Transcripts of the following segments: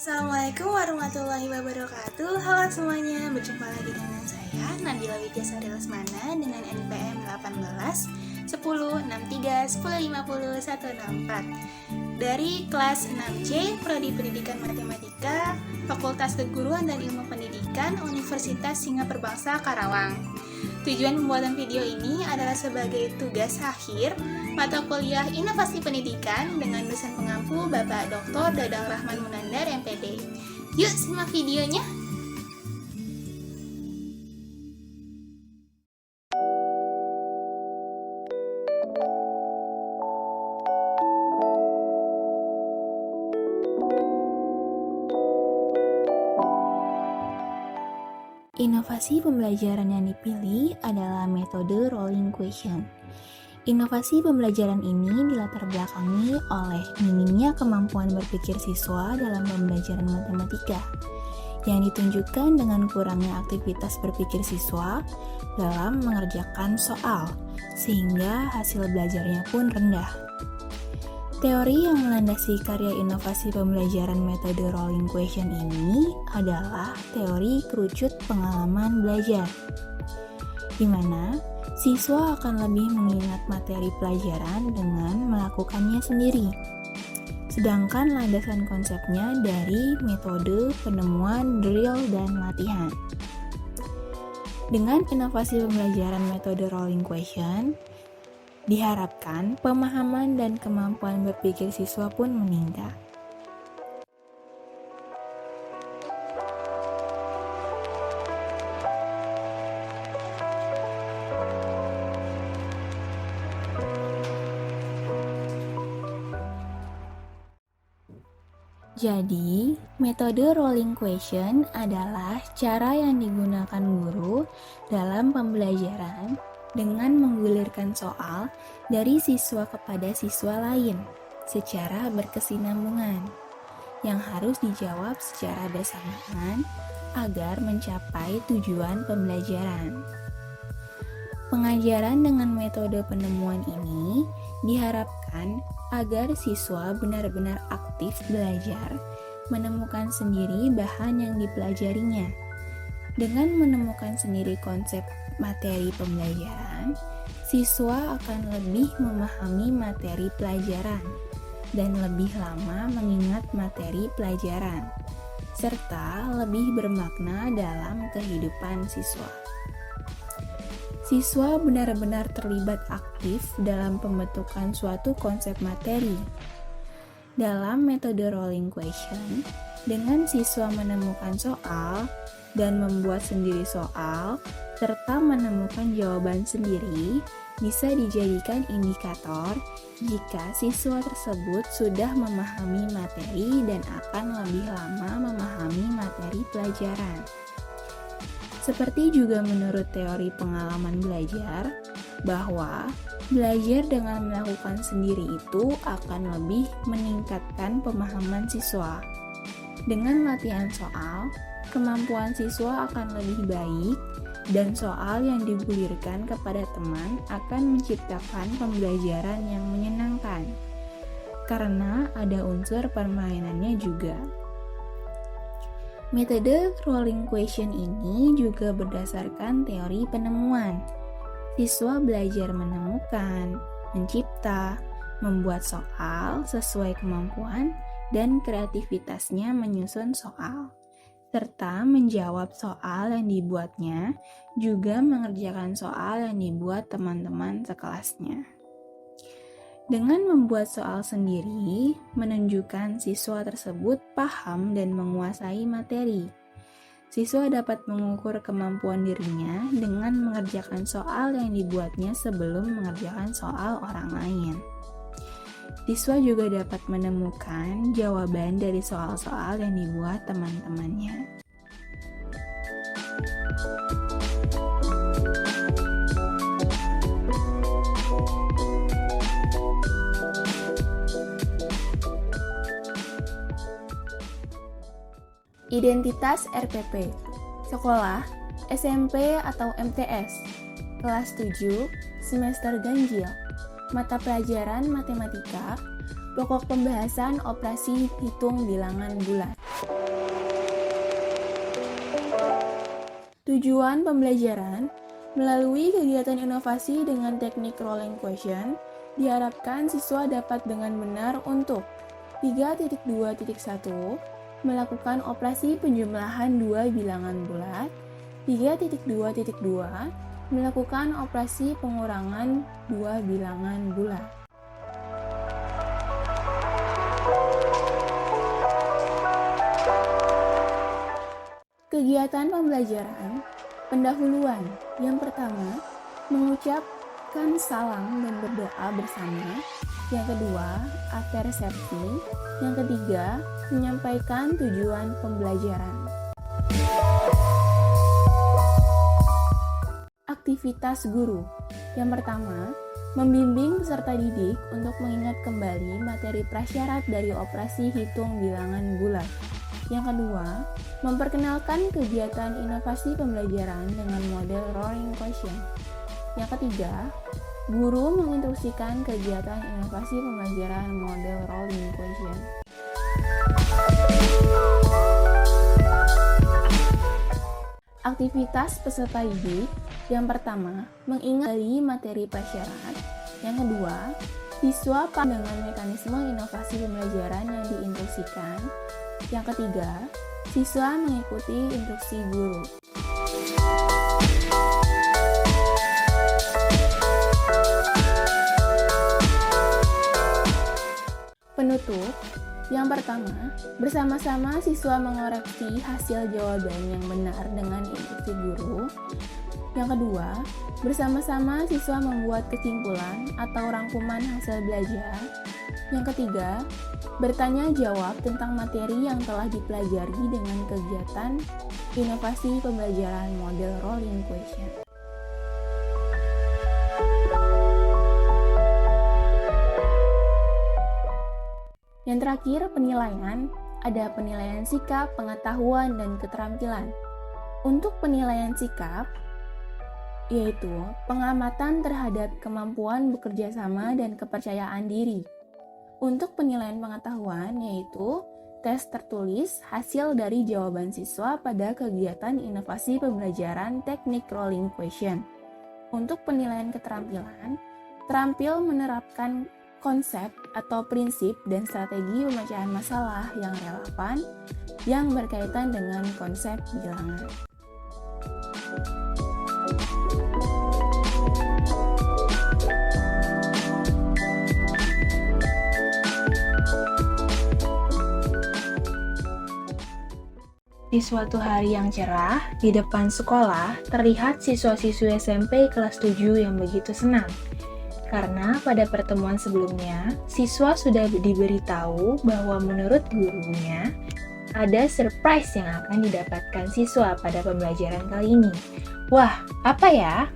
Assalamualaikum warahmatullahi wabarakatuh. Halo semuanya, berjumpa lagi dengan saya Nabila Widyasari Lesmana dengan NPM 18 10 63 10 50 164 dari kelas 6C Prodi Pendidikan Matematika Fakultas Keguruan dan Ilmu Pendidikan Universitas Singapura Karawang. Tujuan pembuatan video ini adalah sebagai tugas akhir mata kuliah Inovasi Pendidikan dengan dosen pengampu Bapak Dr. Dadang Rahman Munandar, MPD. Yuk simak videonya. Inovasi pembelajaran yang dipilih adalah metode rolling question. Inovasi pembelajaran ini dilatar belakangi oleh minimnya kemampuan berpikir siswa dalam pembelajaran matematika, yang ditunjukkan dengan kurangnya aktivitas berpikir siswa dalam mengerjakan soal, sehingga hasil belajarnya pun rendah. Teori yang melandasi karya inovasi pembelajaran metode rolling question ini adalah teori kerucut pengalaman belajar, di mana siswa akan lebih mengingat materi pelajaran dengan melakukannya sendiri. Sedangkan landasan konsepnya dari metode penemuan, drill, dan latihan. Dengan inovasi pembelajaran metode rolling question, diharapkan pemahaman dan kemampuan berpikir siswa pun meningkat. Jadi, metode rolling question adalah cara yang digunakan guru dalam pembelajaran dengan menggulirkan soal dari siswa kepada siswa lain secara berkesinambungan yang harus dijawab secara bersamaan agar mencapai tujuan pembelajaran. Pengajaran dengan metode penemuan ini diharapkan agar siswa benar-benar aktif belajar, menemukan sendiri bahan yang dipelajarinya. Dengan menemukan sendiri konsep materi pembelajaran, siswa akan lebih memahami materi pelajaran dan lebih lama mengingat materi pelajaran, serta lebih bermakna dalam kehidupan siswa. Siswa benar-benar terlibat aktif dalam pembentukan suatu konsep materi. Dalam metode rolling question, dengan siswa menemukan soal dan membuat sendiri soal, serta menemukan jawaban sendiri, bisa dijadikan indikator jika siswa tersebut sudah memahami materi dan akan lebih lama memahami materi pelajaran. Seperti juga menurut teori pengalaman belajar, bahwa belajar dengan melakukan sendiri itu akan lebih meningkatkan pemahaman siswa. Dengan latihan soal, kemampuan siswa akan lebih baik dan soal yang digulirkan kepada teman akan menciptakan pembelajaran yang menyenangkan, karena ada unsur permainannya juga. Metode rolling question ini juga berdasarkan teori penemuan. Siswa belajar menemukan, mencipta, membuat soal sesuai kemampuan dan kreativitasnya menyusun soal, serta menjawab soal yang dibuatnya, juga mengerjakan soal yang dibuat teman-teman sekelasnya. Dengan membuat soal sendiri, menunjukkan siswa tersebut paham dan menguasai materi. Siswa dapat mengukur kemampuan dirinya dengan mengerjakan soal yang dibuatnya sebelum mengerjakan soal orang lain. Siswa juga dapat menemukan jawaban dari soal-soal yang dibuat teman-temannya. Identitas RPP, Sekolah, SMP atau MTS, Kelas 7, Semester Ganjil, Mata Pelajaran Matematika, Pokok Pembahasan Operasi Hitung Bilangan Bulat. Tujuan pembelajaran melalui kegiatan inovasi dengan teknik rolling question, diharapkan siswa dapat dengan benar untuk 3.2.1 melakukan operasi penjumlahan dua bilangan bulat, 3.2.2 melakukan operasi pengurangan dua bilangan bulat. Kegiatan pembelajaran pendahuluan. Yang pertama, mengucapkan salam dan berdoa bersama. Yang kedua, apersepsi. Yang ketiga, menyampaikan tujuan pembelajaran. Aktivitas guru. Yang pertama, membimbing peserta didik untuk mengingat kembali materi prasyarat dari operasi hitung bilangan bulat. Yang kedua, memperkenalkan kegiatan inovasi pembelajaran dengan model rolling question. Yang ketiga, guru menginstruksikan kegiatan inovasi pembelajaran model rolling question. Aktivitas peserta didik. Yang pertama, mengingat materi prasyarat. Yang kedua, siswa paham dengan mekanisme inovasi pembelajaran yang diinstruksikan. Yang ketiga, siswa mengikuti instruksi guru. Penutup. Yang pertama, bersama-sama siswa mengoreksi hasil jawaban yang benar dengan instruksi guru. Yang kedua, bersama-sama siswa membuat kesimpulan atau rangkuman hasil belajar. Yang ketiga, bertanya jawab tentang materi yang telah dipelajari dengan kegiatan inovasi pembelajaran model rolling question. Yang terakhir, penilaian. Ada penilaian sikap, pengetahuan, dan keterampilan. Untuk penilaian sikap, yaitu pengamatan terhadap kemampuan bekerja sama dan kepercayaan diri. Untuk penilaian pengetahuan, yaitu tes tertulis hasil dari jawaban siswa pada kegiatan inovasi pembelajaran teknik rolling question. Untuk penilaian keterampilan, terampil menerapkan konsep atau prinsip dan strategi pemecahan masalah yang relevan yang berkaitan dengan konsep bilangan. Di suatu hari yang cerah, di depan sekolah, terlihat siswa-siswi SMP kelas 7 yang begitu senang. Karena pada pertemuan sebelumnya, siswa sudah diberitahu bahwa menurut gurunya, ada surprise yang akan didapatkan siswa pada pembelajaran kali ini. Wah, apa ya?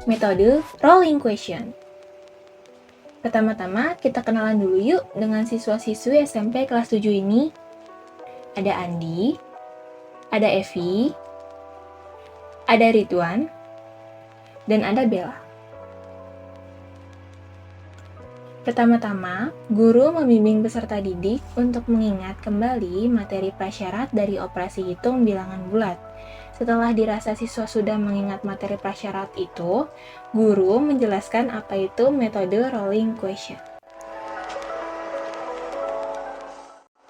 Metode rolling question. Pertama-tama, kita kenalan dulu yuk dengan siswa-siswi SMP kelas 7 ini. Ada Andi, ada Evi, ada Ridwan, dan ada Bella. Pertama-tama, guru membimbing peserta didik untuk mengingat kembali materi prasyarat dari operasi hitung bilangan bulat. Setelah dirasa siswa sudah mengingat materi prasyarat itu, guru menjelaskan apa itu metode rolling question.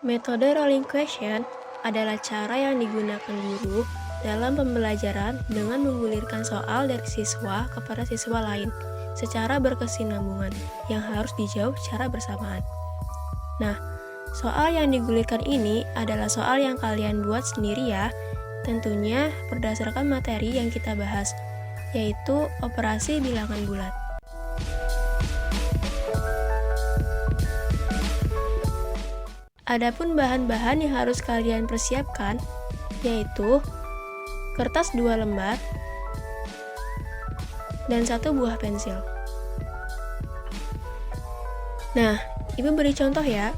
Metode rolling question adalah cara yang digunakan guru dalam pembelajaran dengan menggulirkan soal dari siswa kepada siswa lain secara berkesinambungan yang harus dijawab secara bersamaan. Nah, soal yang digulirkan ini adalah soal yang kalian buat sendiri ya, tentunya berdasarkan materi yang kita bahas, yaitu operasi bilangan bulat. Adapun bahan-bahan yang harus kalian persiapkan, yaitu kertas 2 lembar, dan 1 buah pensil. Nah, Ibu beri contoh ya.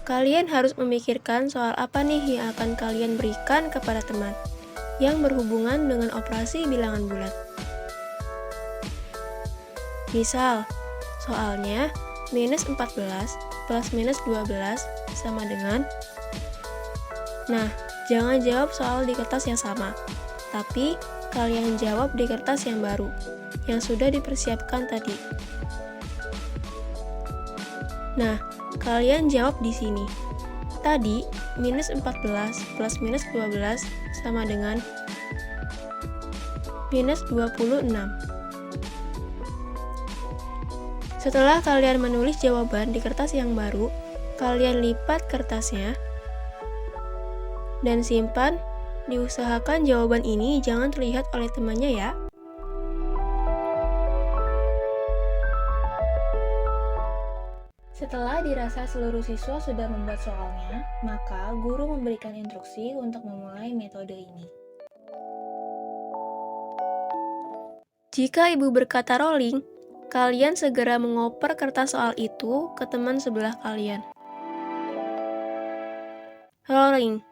Kalian harus memikirkan soal apa nih yang akan kalian berikan kepada teman yang berhubungan dengan operasi bilangan bulat. Misal, soalnya minus 14 plus minus 12 sama dengan. Nah, jangan jawab soal di kertas yang sama, tapi kalian jawab di kertas yang baru, yang sudah dipersiapkan tadi. Nah, kalian jawab di sini. Tadi, minus 14 plus minus 12 sama dengan minus 26. Setelah kalian menulis jawaban di kertas yang baru, kalian lipat kertasnya dan simpan. Diusahakan jawaban ini jangan terlihat oleh temannya ya. Setelah dirasa seluruh siswa sudah membuat soalnya, maka guru memberikan instruksi untuk memulai metode ini. Jika ibu berkata rolling, kalian segera mengoper kertas soal itu ke teman sebelah kalian. Rolling.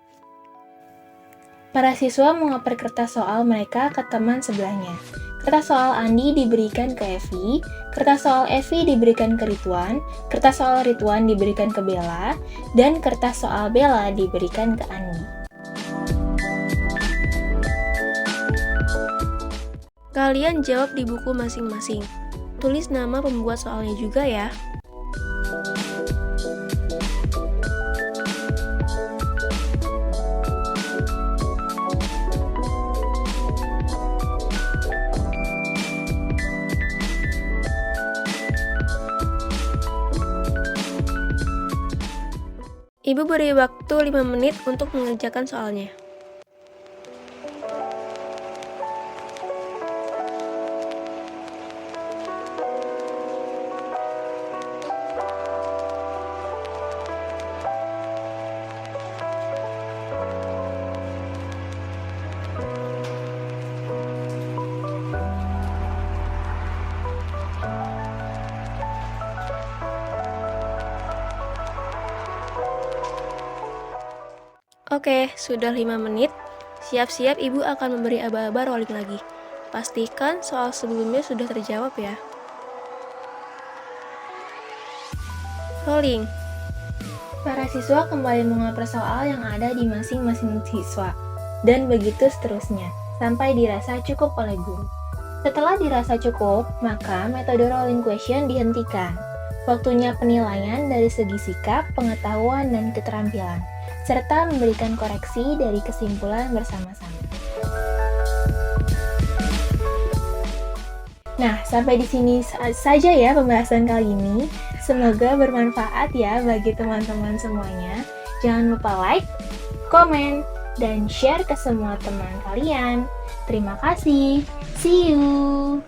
Para siswa mengoper kertas soal mereka ke teman sebelahnya. Kertas soal Andi diberikan ke Evi, kertas soal Evi diberikan ke Ridwan, kertas soal Ridwan diberikan ke Bella, dan kertas soal Bella diberikan ke Andi. Kalian jawab di buku masing-masing. Tulis nama pembuat soalnya juga ya. Ibu beri waktu 5 menit untuk mengerjakan soalnya. Oke, sudah 5 menit. Siap-siap ibu akan memberi aba-aba rolling lagi. Pastikan soal sebelumnya sudah terjawab ya. Rolling. Para siswa kembali mengoper soal yang ada di masing-masing siswa, dan begitu seterusnya, sampai dirasa cukup oleh guru. Setelah dirasa cukup, maka metode rolling question dihentikan. Waktunya penilaian dari segi sikap, pengetahuan, dan keterampilan, serta memberikan koreksi dari kesimpulan bersama-sama. Nah, sampai di sini saja ya pembahasan kali ini. Semoga bermanfaat ya bagi teman-teman semuanya. Jangan lupa like, komen, dan share ke semua teman kalian. Terima kasih. See you.